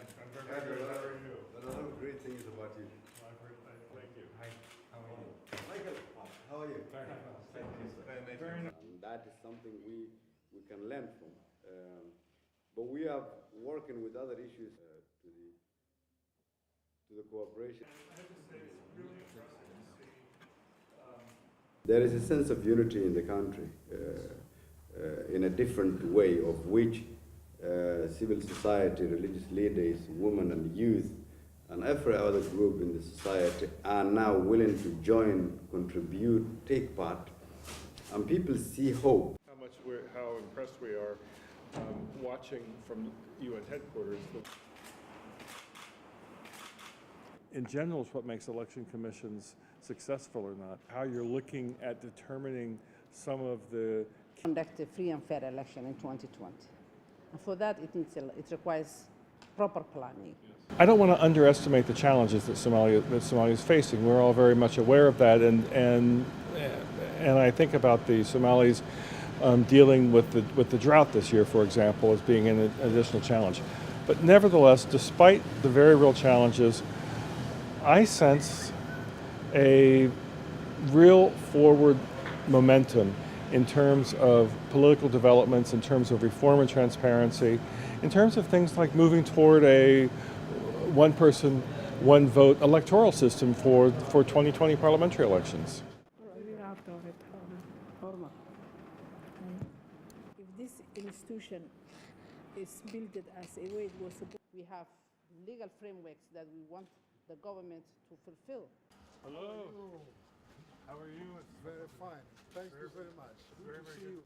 I'm very good. How are you? A lot of great things about you. Thank you. Hi, how are you? Michael, how are you? Very well, thank you, sir. Very nice. And that is something we can learn from. But we are working with other issues to the cooperation. I have to say, it's really impressive to see. There is a sense of unity in the country in a different way of which civil society, religious leaders, women and youth, and every other group in the society are now willing to join, contribute, take part, and people see hope. How impressed we are watching from UN headquarters. In general, is what makes election commissions successful or not. How you're looking at determining some of the Conduct a free and fair election in 2020. And for that, it requires proper planning. I don't want to underestimate the challenges that Somalia is facing. We're all very much aware of that, and I think about the Somalis dealing with the drought this year, for example, as being an additional challenge. But nevertheless, despite the very real challenges, I sense a real forward momentum in terms of political developments, in terms of reform and transparency, in terms of things like moving toward a one person, one vote electoral system for 2020 parliamentary elections. Horumar. If this institution is built as a way it was supposed. We have legal frameworks that we want the government to fulfill. Hello. How are you? Very fine. Thank you very much. Good to see you.